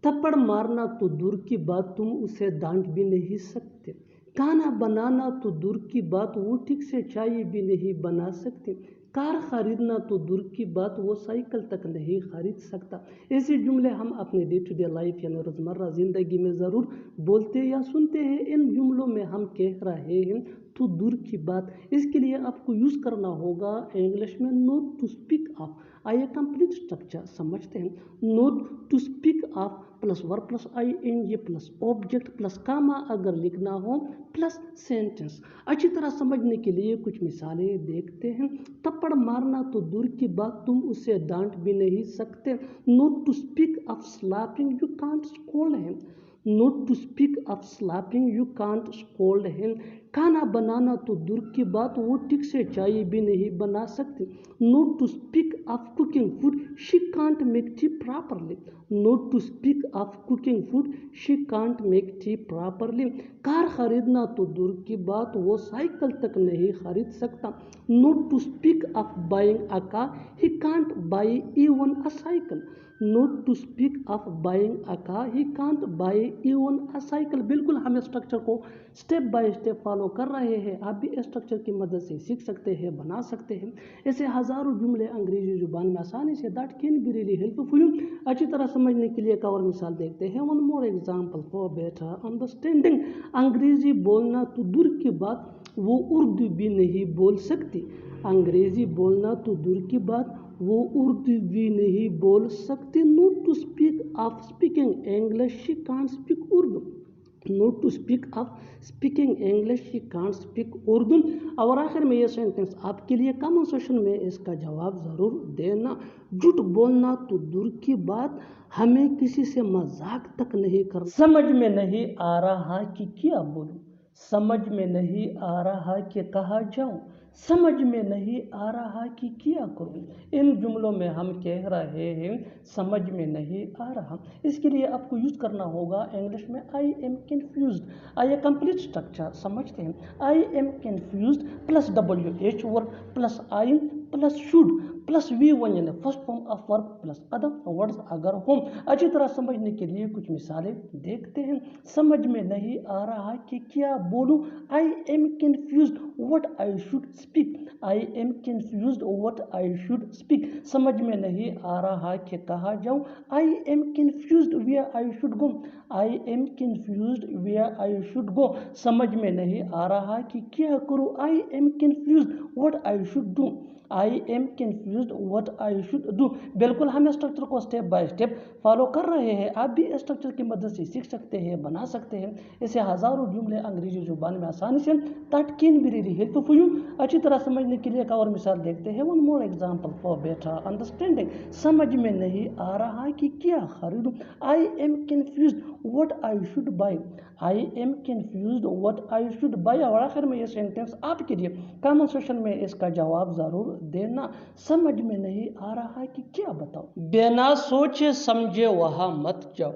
थप्पड़ मारना तो दूर की बात तुम उसे डांट भी नहीं सकते। खाना बनाना तो दूर की बात वो ठीक से चाय भी नहीं बना सकते। कार खरीदना तो दूर की बात वो साइकिल तक नहीं खरीद सकता। ऐसे जुमले हम अपने डे टू डे लाइफ यानी रोज़मर्रा ज़िंदगी में ज़रूर बोलते या सुनते हैं। इन जुमलों में हम कह रहे हैं तो दूर की बात, इसके लिए आपको यूज़ करना होगा इंग्लिश में नोट टू स्पीक ऑफ। आइए कंप्लीट स्ट्रक्चर समझते हैं। Not to speak of plus verb plus ing plus object plus comma अगर लिखना हो प्लस सेंटेंस। अच्छी तरह समझने के लिए कुछ मिसालें देखते हैं। थप्पड़ मारना तो दूर की बात तुम उसे डांट भी नहीं सकते। Not to speak of slapping you can't scold him. Not to speak of slapping you can't scold him. खाना बनाना तो दूर की बात वो ठीक से चाय भी नहीं बना सकती। Not to speak of cooking food she can't make tea properly. Not to speak of cooking food she can't make tea properly. कार खरीदना तो दूर की बात वो साइकिल तक नहीं खरीद सकता। Not to speak of buying a car he can't buy even a cycle. Not to speak of buying a car he can't buy even a cycle. बिल्कुल हम स्ट्रक्चर को स्टेप बाय स्टेप फॉलो कर रहे हैं। आप भी structure की मदद से सीख सकते हैं, बना सकते हैं। ऐसे हज़ारों जुमले अंग्रेजी जुबान में आसानी say that can be really helpful. अच्छी तरह समझने के लिए एक और मिसाल देखते हैं। One more example for better understanding. अंग्रेजी बोलना तो दूर की बात वो उर्दू भी नहीं बोल सकती। अंग्रेजी बोलना तो दूर की बात वो उर्दू भी नहीं बोल सकती। Not to speak of speaking English she can't speak Urdu. Not to speak of speaking English she can't speak Urdu. और आखिर में ये सेंटेंस आपके लिए कमेंट सेक्शन में इसका जवाब ज़रूर देना। झूठ बोलना तो दूर की बात हमें किसी से मजाक तक नहीं करना। समझ में नहीं आ रहा कि क्या बोलूं, समझ में नहीं आ रहा कि कहाँ जाऊं, समझ में नहीं आ रहा कि क्या करूं। इन जुमलों में हम कह रहे हैं समझ में नहीं आ रहा। इसके लिए आपको यूज़ करना होगा इंग्लिश में आई एम कन्फ्यूज्ड। आइए कंप्लीट स्ट्रक्चर समझते हैं। आई am confused plus WH verb plus I plus should plus V1 यानी first form of verb plus other words अगर हों। अच्छी तरह समझने के लिए कुछ मिसालें देखते हैं। समझ में नहीं आ रहा कि क्या बोलूं। I am confused what I should speak. I am confused what I should speak. समझ में नहीं आ रहा कि कहाँ जाऊं। I am confused where I should go. I am confused where I should go. समझ में नहीं आ रहा कि क्या करूं। I am confused what I should do. I am confused what I should do. बिल्कुल हम स्ट्रक्चर को स्टेप बाय स्टेप फॉलो कर रहे हैं। आप भी स्ट्रक्चर की मदद से सीख सकते हैं, बना सकते हैं। ऐसे हज़ारों जुमले अंग्रेजी जुबान में आसानी say that can be really helpful. अच्छी तरह समझने के लिए एक और मिसाल देखते हैं। One more example for better understanding. समझ में नहीं आ रहा कि क्या खरीदूं। आई am confused what I should by. I am confused what I should by. और आखिर में ये सेंटेंस आपके लिए कमेंट सेक्शन में इसका जवाब ज़रूर देना। समझ में नहीं आ रहा कि क्या बताओ। बिना सोचे समझे वहाँ मत जाओ।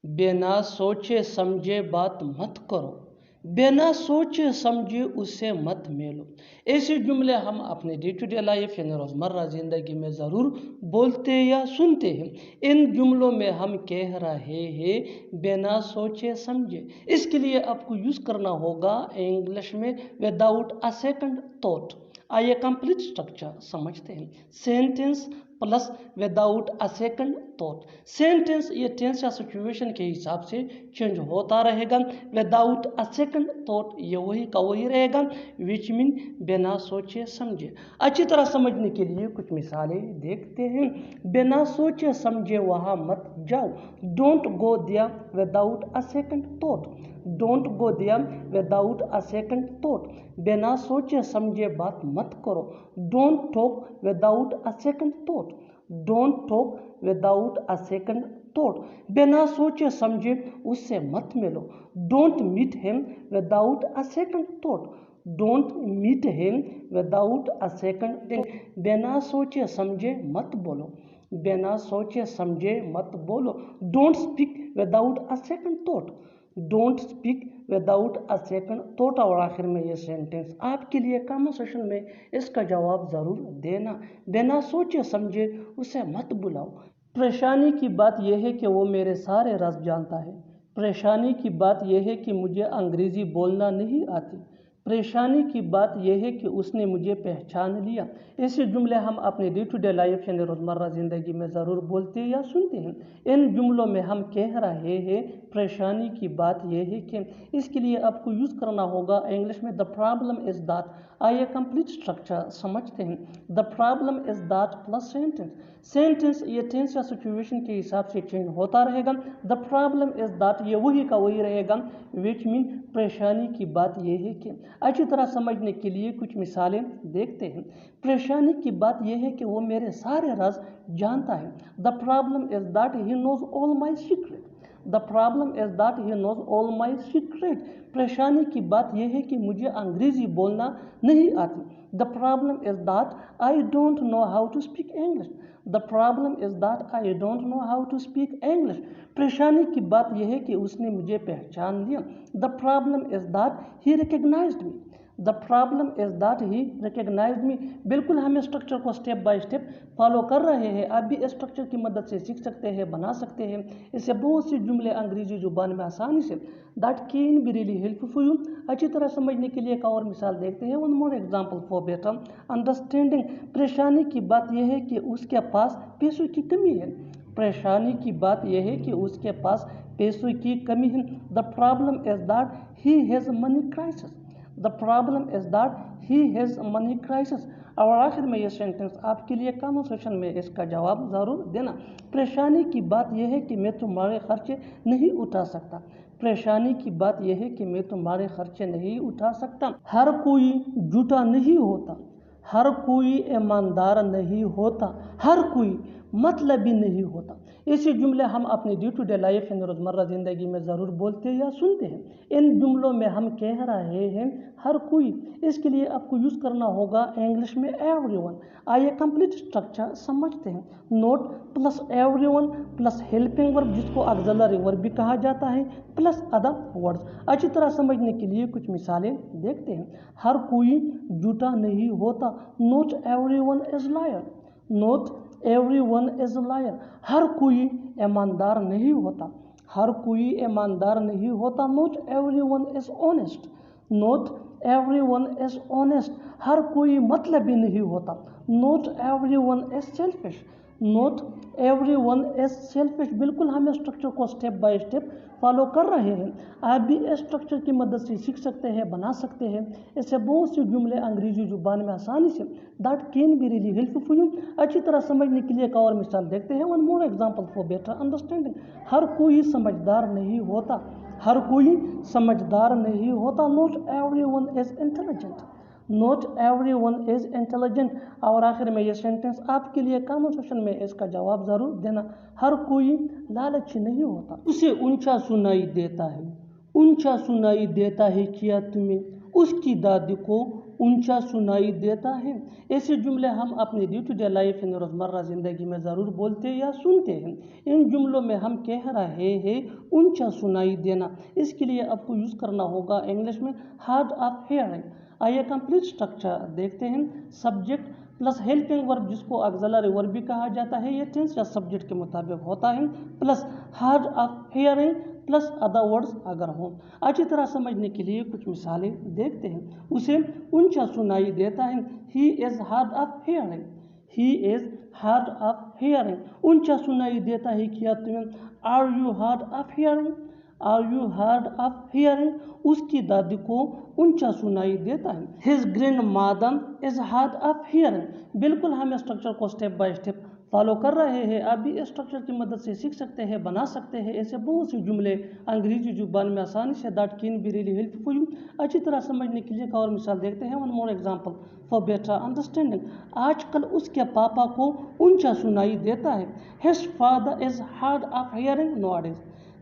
बिना सोचे समझे बात मत करो। बिना सोचे समझे उसे मत मेलो। ऐसे जुमले हम अपने डे टू डे लाइफ यानी रोज़मर्रा ज़िंदगी में ज़रूर बोलते या सुनते हैं। इन जुमलों में हम कह रहे हैं बिना सोचे समझे। इसके लिए आपको यूज़ करना होगा इंग्लिश में विदाउट अ सेकंड थॉट। आइए कंप्लीट स्ट्रक्चर समझते हैं। Sentence plus without a second thought. Sentence ये टेंस या सिचुएशन के हिसाब से चेंज होता रहेगा। विदाउट अ सेकंड थॉट ये वही का वही रहेगा, विच मीन बिना सोचे समझे। अच्छी तरह समझने के लिए कुछ मिसालें देखते हैं। बिना सोचे समझे वहाँ मत जाओ। Don't go there without a second thought. Don't go there without a second thought. बिना सोचे समझे बात मत करो। Don't talk without a second thought. Don't talk without a second thought. बिना सोचे समझे उससे मत मिलो। Don't meet him without a second thought. Don't meet him without a second thought. बिना सोचे समझे मत बोलो। बिना सोचे समझे मत बोलो। Don't speak without a second thought. Don't speak without a second thought. और आखिर में ये सेंटेंस आपके लिए कमेंट सेक्शन में इसका जवाब ज़रूर देना। बिना सोचे समझे उसे मत बुलाओ। परेशानी की बात यह है कि वो मेरे सारे राज जानता है। परेशानी की बात यह है कि मुझे अंग्रेज़ी बोलना नहीं आती। परेशानी की बात यह है कि उसने मुझे पहचान लिया। ऐसे जुमले हम अपने डे टू डे लाइफ यानी रोज़मर्रा ज़िंदगी में ज़रूर बोलते या सुनते हैं। इन जुमलों में हम कह रहे हैं परेशानी की बात यह है कि, इसके लिए आपको यूज़ करना होगा इंग्लिश में द प्रॉब्लम इज़ दैट। आइए कंप्लीट स्ट्रक्चर समझते हैं। The problem is that plus sentence. Sentence ये टेंस या सिचुएशन के हिसाब से चेंज होता रहेगा। द प्रॉब्लम इज़ दैट ये वही का वही रहेगा, विच मीन परेशानी की बात यह है कि। अच्छी तरह समझने के लिए कुछ मिसालें देखते हैं। परेशानी की बात यह है कि वो मेरे सारे राज जानता है। The problem is that he knows all my secret. The problem is that he knows all my secret. परेशानी की बात यह है कि मुझे अंग्रेज़ी बोलना नहीं आती। The problem is that I don't know how to speak English. The problem is that I don't know how to speak English. परेशानी की बात यह है कि उसने मुझे पहचान लिया। The problem is that he recognised me. The problem is that he recognised me. बिल्कुल हम स्ट्रक्चर को स्टेप बाय स्टेप फॉलो कर रहे हैं। आप भी स्ट्रक्चर की मदद से सीख सकते हैं, बना सकते हैं। इससे बहुत से जुमले अंग्रेजी जुबान में आसानी say that can be really helpful for you. अच्छी तरह समझने के लिए एक और मिसाल देखते हैं। One more example for better understanding. परेशानी की बात यह है कि उसके पास पैसों की कमी है। परेशानी की बात यह है कि उसके पास पैसों की कमी है। The problem is that he has money crisis. The problem is that he has money crisis. और आखिर में ये सेंटेंस आपके लिए कन्वर्सेशन में इसका जवाब ज़रूर देना। परेशानी की बात यह है कि मैं तुम्हारे खर्चे नहीं उठा सकता। परेशानी की बात यह है कि मैं तुम्हारे खर्चे नहीं उठा सकता। हर कोई झूठा नहीं होता। हर कोई ईमानदार नहीं होता। हर कोई मतलबी नहीं होता। ऐसे जुमले हम अपने डे टू डे लाइफ यानी रोज़मर्रा ज़िंदगी में ज़रूर बोलते या सुनते हैं। इन जुमलों में हम कह रहे हैं हर कोई। इसके लिए आपको यूज़ करना होगा इंग्लिश में एवरीवन। आइए कंप्लीट स्ट्रक्चर समझते हैं। Note plus everyone plus helping verb जिसको ऑक्सिलरी वर्ब भी कहा जाता है प्लस अदर वर्ड्स। अच्छी तरह समझने के लिए कुछ मिसालें देखते हैं। हर कोई झूठा नहीं होता। Not everyone is liar. Not everyone is liar. हर कोई ईमानदार नहीं होता। हर कोई ईमानदार नहीं होता। Not everyone is honest. Not everyone is honest. हर कोई मतलबी नहीं होता। Not everyone is selfish. Not everyone is selfish. बिल्कुल हम स्ट्रक्चर को स्टेप बाय स्टेप फॉलो कर रहे हैं। आप भी इस स्ट्रक्चर की मदद से सीख सकते हैं, बना सकते हैं। इससे बहुत से जुमले अंग्रेजी जुबान में आसानी say that can be really helpful for you. अच्छी तरह समझने के लिए एक और मिसाल देखते हैं। One more example for better understanding. हर कोई समझदार नहीं होता। हर कोई समझदार नहीं होता। Not everyone is intelligent. Not everyone is intelligent. और आखिर में ये सेंटेंस आपके लिए कन्वर्सेशन में इसका जवाब ज़रूर देना। हर कोई लालची नहीं होता। उसे ऊंचा सुनाई देता है। ऊंचा सुनाई देता है क्या तुम्हें? उसकी दादी को ऊंचा सुनाई देता है। ऐसे जुमले हम अपने डे टू डे लाइफ यानी रोज़मर्रा ज़िंदगी में ज़रूर बोलते या सुनते हैं। इन जुमलों में हम कह रहे हैं ऊंचा सुनाई देना। इसके लिए आपको यूज़ करना होगा इंग्लिश में हार्ड ऑफ हेयरिंग। आइए कंप्लीट स्ट्रक्चर देखते हैं। सब्जेक्ट प्लस हेल्पिंग वर्ब जिसको ऑक्सिलरी वर्ब भी कहा जाता है, ये टेंस या सब्जेक्ट के मुताबिक होता है, plus hard of hearing plus other words अगर हों। अच्छी तरह समझने के लिए कुछ मिसालें देखते हैं। उसे ऊंचा सुनाई देता है। He is hard of hearing. He is hard of hearing. ऊंचा सुनाई देता है क्या तुम्हें? Are you hard of hearing? Are you hard of hearing? उसकी दादी को ऊंचा सुनाई देता है। His grandmother is hard of hearing. बिल्कुल हम स्ट्रक्चर को स्टेप बाय स्टेप फॉलो कर रहे हैं। आप भी स्ट्रक्चर की मदद से सीख सकते हैं, बना सकते हैं। ऐसे बहुत से जुमले अंग्रेजी जुबान में आसानी say that can be really helpful for you. अच्छी तरह समझने के लिए एक और मिसाल देखते हैं। One more example for better understanding. आजकल उसके पापा को ऊंचा सुनाई देता है। His father is hard of hearing nowadays.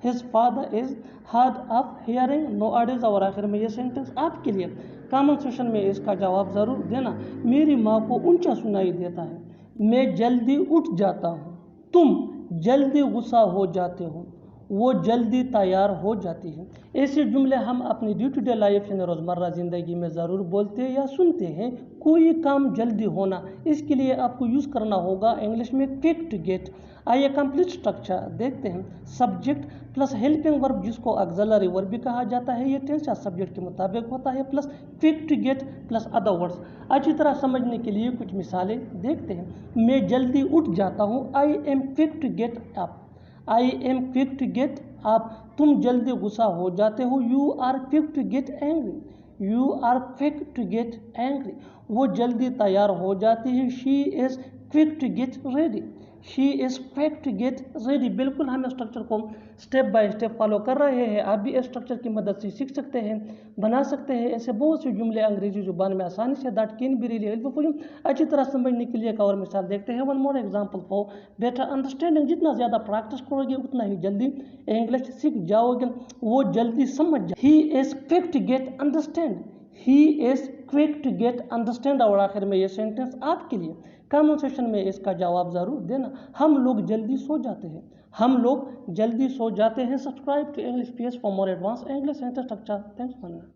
His father is hard of hearing nowadays. और आखिर में ये सेंटेंस आपके लिए कमेंट सेक्शन में इसका जवाब ज़रूर देना। मेरी माँ को ऊंचा सुनाई देता है। मैं जल्दी उठ जाता हूँ। तुम जल्दी गुस्सा हो जाते हो। وہ جلدی تیار ہو جاتی ہے۔ ایسے جملے ہم اپنی ڈے ٹو ڈے لائف یعنی روزمرہ زندگی میں ضرور بولتے یا سنتے ہیں۔ کوئی کام جلدی ہونا، اس کے لیے آپ کو یوز کرنا ہوگا انگلش میں کوئک ٹو گیٹ۔ آئیے کمپلیٹ اسٹرکچر دیکھتے ہیں۔ سبجیکٹ پلس ہیلپنگ ورب جس کو آگزیلری ورب بھی کہا جاتا ہے، یہ ٹینس یا سبجیکٹ کے مطابق ہوتا ہے، plus quick to get plus other words. اچھی طرح سمجھنے کے لیے کچھ مثالیں دیکھتے ہیں۔ میں جلدی اٹھ جاتا ہوں، I am quick to get up. I am quick to get up, تم جلدی غصہ ہو جاتے ہو، you are quick to get angry. You are quick to get angry, وہ جلدی تیار ہو جاتی ہے، she is quick to get ready. She is quick to get ready. بالکل ہم اسٹرکچر کو اسٹیپ بائی اسٹیپ فالو کر رہے ہیں، آپ بھی اسٹرکچر کی مدد سے سیکھ سکتے ہیں، بنا سکتے ہیں ایسے بہت سے جملے انگریزی زبان میں آسانی سے that can be really helpful you. اچھی طرح سمجھنے کے لیے ایک اور مثال دیکھتے ہیں۔ One more example for better understanding, جتنا زیادہ پریکٹس کرو گے اتنا ہی جلدی انگلش سیکھ جاؤ گے، وہ جلدی سمجھ جائے۔ He is quick to get understand, he is quick to get understand. اور آخر میں یہ سینٹینس آپ کے لیے، کامنٹ سیکشن میں اس کا جواب ضرور دینا۔ ہم لوگ جلدی سو جاتے ہیں، ہم لوگ جلدی سو جاتے ہیں۔ Subscribe to English PS for more advance English sentence structure. Thanks for